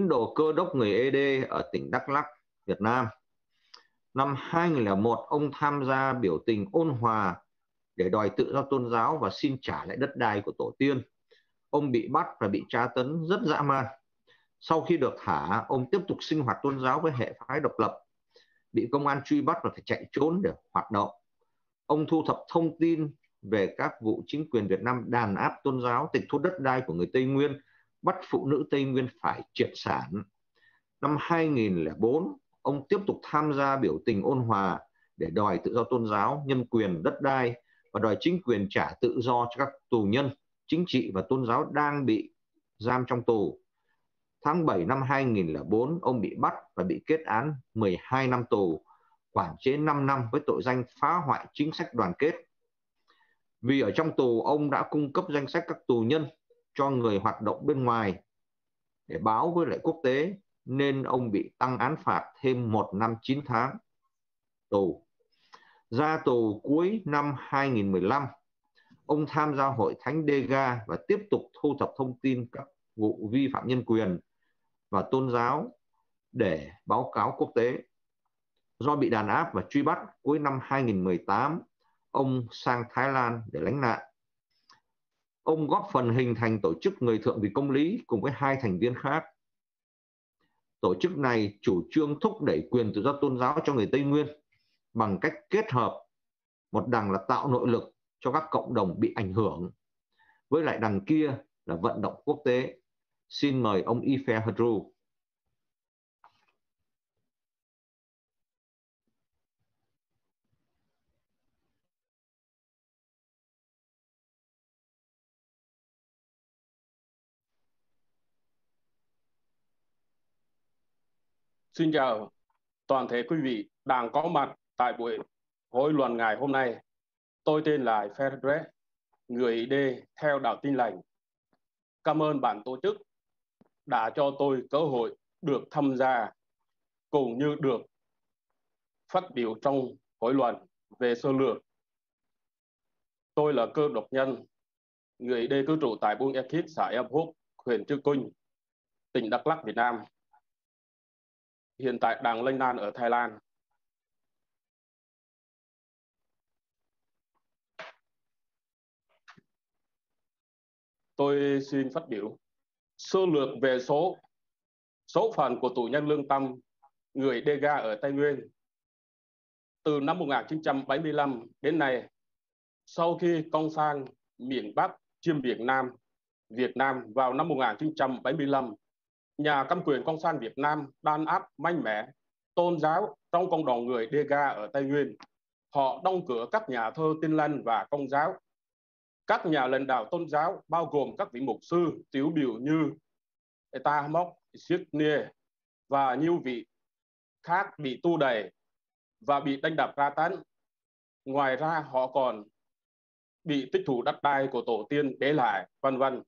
đồ Cơ đốc người ED ở tỉnh Đắk Lắk, Việt Nam. Năm 2001, ông tham gia biểu tình ôn hòa để đòi tự do tôn giáo và xin trả lại đất đai của tổ tiên. Ông bị bắt và bị tra tấn rất dã man. Sau khi được thả, ông tiếp tục sinh hoạt tôn giáo với hệ phái độc lập, bị công an truy bắt và phải chạy trốn để hoạt động. Ông thu thập thông tin về các vụ chính quyền Việt Nam đàn áp tôn giáo, tịch thu đất đai của người Tây Nguyên, bắt phụ nữ Tây Nguyên phải triệt sản. Năm 2004, ông tiếp tục tham gia biểu tình ôn hòa để đòi tự do tôn giáo, nhân quyền, đất đai và đòi chính quyền trả tự do cho các tù nhân chính trị và tôn giáo đang bị giam trong tù. Tháng 7 năm 2004, ông bị bắt và bị kết án 12 năm tù, quản chế 5 năm với tội danh phá hoại chính sách đoàn kết. Vì ở trong tù, ông đã cung cấp danh sách các tù nhân cho người hoạt động bên ngoài để báo với lại quốc tế, nên ông bị tăng án phạt thêm 1 năm 9 tháng tù. Ra tù cuối năm 2015, ông tham gia hội thánh Dega và tiếp tục thu thập thông tin các vụ vi phạm nhân quyền và tôn giáo để báo cáo quốc tế. Do bị đàn áp và truy bắt, cuối năm 2018, ông sang Thái Lan để lánh nạn. Ông góp phần hình thành tổ chức Người Thượng vì Công lý cùng với 2 thành viên khác. Tổ chức này chủ trương thúc đẩy quyền tự do tôn giáo cho người Tây Nguyên bằng cách kết hợp một đằng là tạo nội lực cho các cộng đồng bị ảnh hưởng, với lại đằng kia là vận động quốc tế. Xin mời ông Ife Hadru. Xin chào toàn thể quý vị đang có mặt tại buổi hội luận ngày hôm nay. Tôi tên là Ferdre, người ID theo đạo Tin Lành. Cảm ơn ban tổ chức đã cho tôi cơ hội được tham gia cũng như được phát biểu trong hội luận về sơ lược. Tôi là Cơ đốc nhân, người ID cư trú tại Buôn Ea Khít, xã Ea Phuốc, huyện Chư Quynh, tỉnh Đắk Lắk, Việt Nam. Hiện tại đang lánh nạn ở Thái Lan. Tôi xin phát biểu sơ lược về số phận của tù nhân lương tâm người Dega ở Tây Nguyên. Từ năm 1975 đến nay, sau khi Cộng sản miền Bắc chiếm Việt Nam vào năm 1975, nhà cầm quyền Cộng sản Việt Nam đàn áp mạnh mẽ tôn giáo trong cộng đồng người Dega ở Tây Nguyên. Họ đóng cửa các nhà thơ Tin Lành và Công giáo. Các nhà lãnh đạo tôn giáo bao gồm các vị mục sư tiêu biểu như Eta Mok Siknie và nhiều vị khác bị tu đày và bị đánh đập tra tấn. Ngoài ra họ còn bị tích thủ đất đai của tổ tiên để lại, vân vân.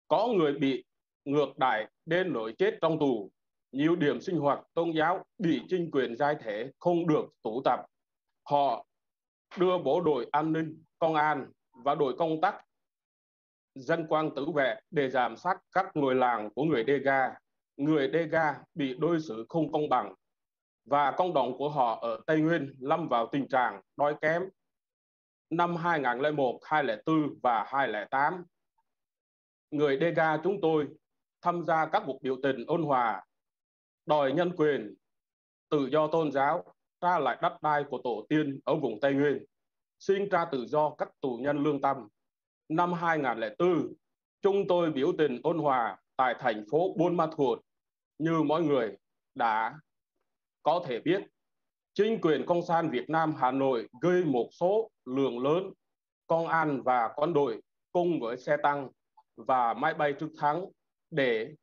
Có người bị ngược đãi đến nỗi chết trong tù. Nhiều điểm sinh hoạt tôn giáo bị chính quyền giai thể không được tụ tập. Họ đưa bộ đội an ninh, công an và đội công tác dân quân tự vệ để giám sát các ngôi làng của người Dega. Người Dega bị đối xử không công bằng và cộng đồng của họ ở Tây Nguyên lâm vào tình trạng đói kém. Năm 2001, 2004 và 2008, người Dega chúng tôi tham gia các cuộc biểu tình ôn hòa, đòi nhân quyền, tự do tôn giáo, trả lại đất đai của tổ tiên ở vùng Tây Nguyên, xin trả tự do các tù nhân lương tâm. Năm 2004, chúng tôi biểu tình ôn hòa tại thành phố Buôn Ma Thuột. Như mọi người đã có thể biết, chính quyền Cộng sản Việt Nam Hà Nội gửi một số lượng lớn công an và quân đội cùng với xe tăng và máy bay trực thăng để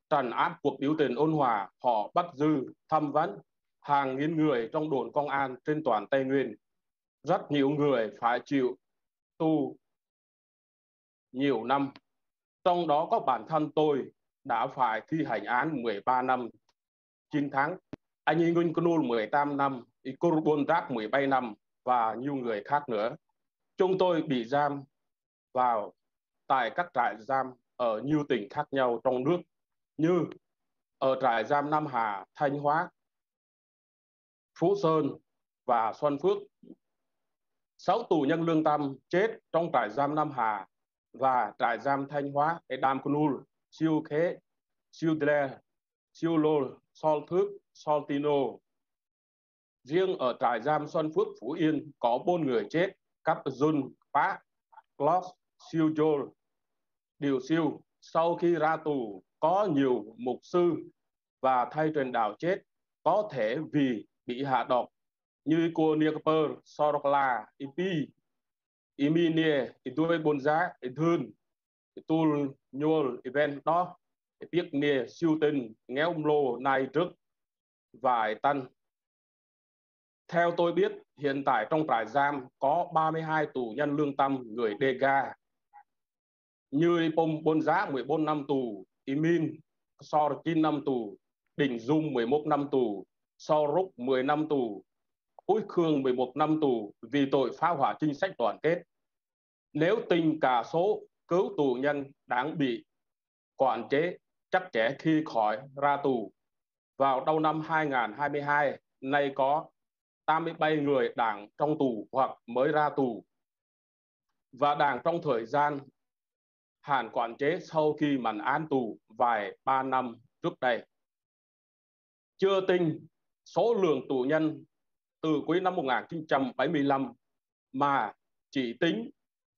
trấn áp cuộc biểu tình ôn hòa. Họ bắt giữ, thẩm vấn hàng nghìn người trong đồn công an trên toàn Tây Nguyên. Rất nhiều người phải chịu tù nhiều năm. Trong đó có bản thân tôi đã phải thi hành án 13 năm 9 tháng. Anh Nguyen Kunul 18 năm, Ikorubun Rak 17 năm và nhiều người khác nữa. Chúng tôi bị giam vào tại các trại giam ở nhiều tỉnh khác nhau trong nước như ở trại giam Nam Hà, Thanh Hóa, Phú Sơn và Xuân Phước. 6 tù nhân lương tâm chết trong trại giam Nam Hà và trại giam Thanh Hóa để Đam Cunul, Siêu Khế, Siêu Dle, Siêu Lô, Sol Thước, Soltino. Riêng ở trại giam Xuân Phước, Phú Yên có 4 người chết, Cáp Jun, Pá, Gloss, Siêu Jol, Điều Siêu. Sau khi ra tù, có nhiều mục sư và thầy truyền đạo chết, có thể vì bị hạ độc, như cô Niaper, Sorokla, Ipi, Iminie, Idue Bonza, Idhun, Itul Nhol, Event đó, Piếc Nia, Siêu Tinh, Ngéo Lô, Nai Trức và Tân. Theo tôi biết, hiện tại trong trại giam có 32 tù nhân lương tâm người Dega, như Ipom Bonza 14 năm tù, Imin Sorkin 5 tù, Đình Dung 11 năm tù, Sorok 10 năm tù, Úi Khương 11 năm tù vì tội phá hoại chính sách đoàn kết. Nếu tính cả số cứu tù nhân đáng bị quản chế chắc chắn khi khỏi ra tù, vào đầu năm 2022, nay có 87 người đang trong tù hoặc mới ra tù và đang trong thời gian hạn quản chế sau khi mãn án tù vài 3 năm trước đây. Chưa tính số lượng tù nhân từ cuối năm 1975 mà chỉ tính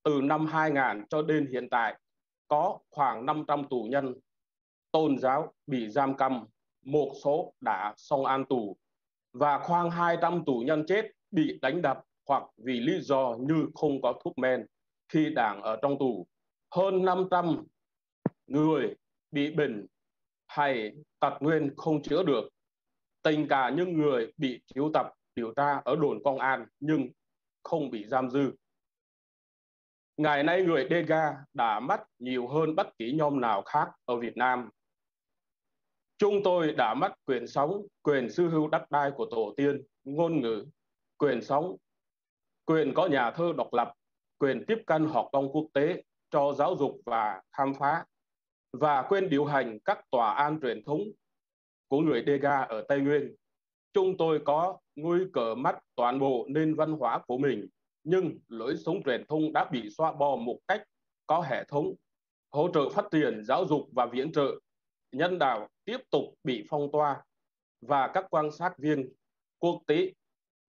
từ năm 2000 cho đến hiện tại có khoảng 500 tù nhân tôn giáo bị giam cầm, một số đã xong án tù và khoảng 200 tù nhân chết bị đánh đập hoặc vì lý do như không có thuốc men khi đang ở trong tù. Hơn 500 người bị bệnh hay tật nguyên không chữa được. Tình cả những người bị triệu tập điều tra ở đồn công an nhưng không bị giam giữ. Ngày nay người Dega đã mất nhiều hơn bất kỳ nhóm nào khác ở Việt Nam. Chúng tôi đã mất quyền sống, quyền sở hữu đất đai của tổ tiên, ngôn ngữ, quyền sống, quyền có nhà thơ độc lập, quyền tiếp cận hoạt động quốc tế cho giáo dục và khám phá, và quyền điều hành các tòa án truyền thống của người Dega ở Tây Nguyên. Chúng tôi có nguy cơ mất toàn bộ nền văn hóa của mình, nhưng lối sống truyền thống đã bị xóa bỏ một cách có hệ thống. Hỗ trợ phát triển giáo dục và viện trợ nhân đạo tiếp tục bị phong tỏa và các quan sát viên quốc tế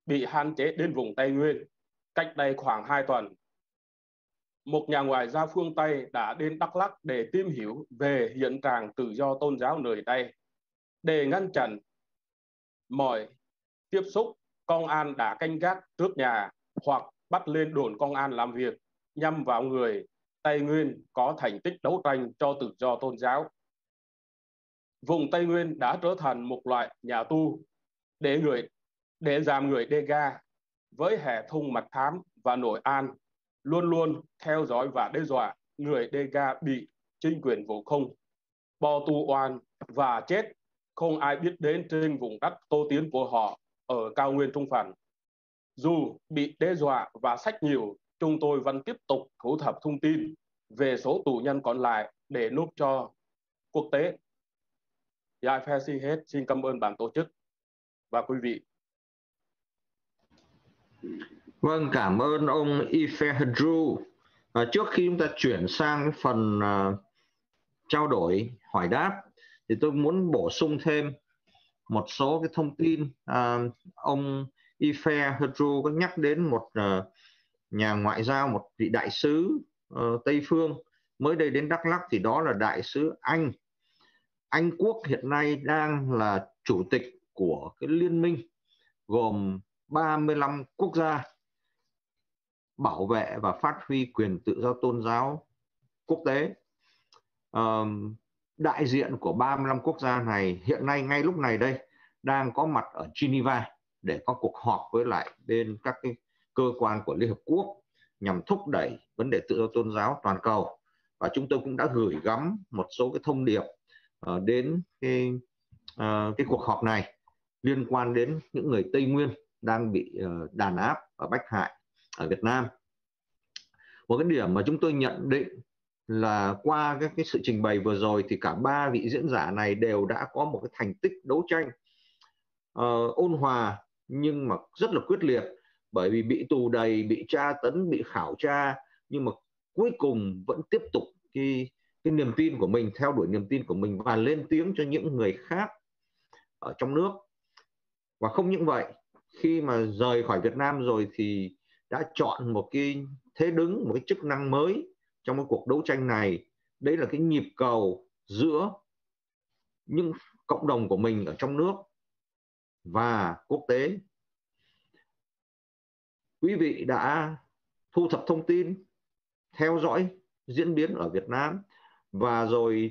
bị hạn chế đến vùng Tây Nguyên. Cách đây khoảng 2 tuần, một nhà ngoại giao phương Tây đã đến Đắk Lắk để tìm hiểu về hiện trạng tự do tôn giáo nơi đây. Để ngăn chặn mọi tiếp xúc, công an đã canh gác trước nhà hoặc bắt lên đồn công an làm việc nhằm vào người Tây Nguyên có thành tích đấu tranh cho tự do tôn giáo. Vùng Tây Nguyên đã trở thành một loại nhà tù để giam người Dega, với hệ thống mật thám và nội an luôn luôn theo dõi và đe dọa người Dega bị chính quyền vô không, bỏ tù oan và chết không ai biết đến trên vùng đất tô tiến của họ ở cao nguyên Trung Phần. Dù bị đe dọa và sách nhiều, chúng tôi vẫn tiếp tục thu thập thông tin về số tù nhân còn lại để nộp cho quốc tế. Dạ, hết. Xin cảm ơn ban tổ chức và quý vị. Vâng, cảm ơn ông Ife Hadru. Trước khi chúng ta chuyển sang cái phần trao đổi hỏi đáp thì tôi muốn bổ sung thêm một số cái thông tin. Ông Ife Hadru có nhắc đến một nhà ngoại giao, một vị đại sứ Tây Phương mới đây đến Đắk Lắk, thì đó là đại sứ Anh. Anh Quốc hiện nay đang là chủ tịch của cái liên minh gồm 35 quốc gia bảo vệ và phát huy quyền tự do tôn giáo quốc tế. Đại diện của 35 quốc gia này hiện nay ngay lúc này đây đang có mặt ở Geneva để có cuộc họp với lại bên các cái cơ quan của Liên Hợp Quốc nhằm thúc đẩy vấn đề tự do tôn giáo toàn cầu. Và chúng tôi cũng đã gửi gắm một số cái thông điệp đến cái cuộc họp này liên quan đến những người Tây Nguyên đang bị đàn áp và bách hại ở Việt Nam. Một cái điểm mà chúng tôi nhận định là qua cái sự trình bày vừa rồi thì cả ba vị diễn giả này đều đã có một cái thành tích đấu tranh ôn hòa nhưng mà rất là quyết liệt, bởi vì bị tù đầy, bị tra tấn, bị khảo tra, nhưng mà cuối cùng vẫn tiếp tục cái niềm tin của mình, theo đuổi niềm tin của mình và lên tiếng cho những người khác ở trong nước. Và không những vậy, khi mà rời khỏi Việt Nam rồi thì đã chọn một cái thế đứng, một cái chức năng mới trong cái cuộc đấu tranh này. Đấy là cái nhịp cầu giữa những cộng đồng của mình ở trong nước và quốc tế. Quý vị đã thu thập thông tin, theo dõi diễn biến ở Việt Nam và rồi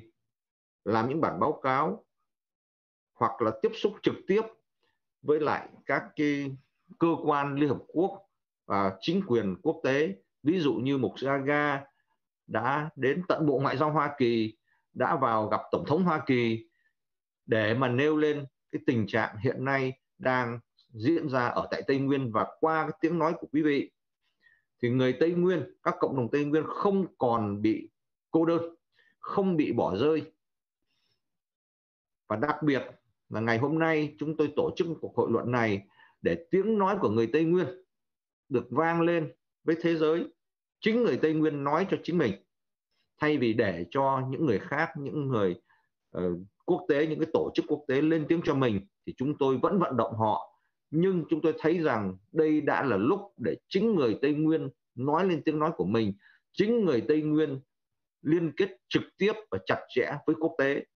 làm những bản báo cáo hoặc là tiếp xúc trực tiếp với lại các cái cơ quan Liên Hợp Quốc và chính quyền quốc tế. Ví dụ như Mục sư Aga đã đến tận Bộ Ngoại giao Hoa Kỳ, đã vào gặp Tổng thống Hoa Kỳ để mà nêu lên cái tình trạng hiện nay đang diễn ra ở tại Tây Nguyên. Và qua cái tiếng nói của quý vị thì người Tây Nguyên, các cộng đồng Tây Nguyên không còn bị cô đơn, không bị bỏ rơi. Và đặc biệt là ngày hôm nay chúng tôi tổ chức cuộc hội luận này để tiếng nói của người Tây Nguyên được vang lên với thế giới. Chính người Tây Nguyên nói cho chính mình, thay vì để cho những người khác, những người quốc tế, những cái tổ chức quốc tế lên tiếng cho mình, thì chúng tôi vẫn vận động họ. Nhưng chúng tôi thấy rằng đây đã là lúc để chính người Tây Nguyên nói lên tiếng nói của mình, chính người Tây Nguyên liên kết trực tiếp và chặt chẽ với quốc tế.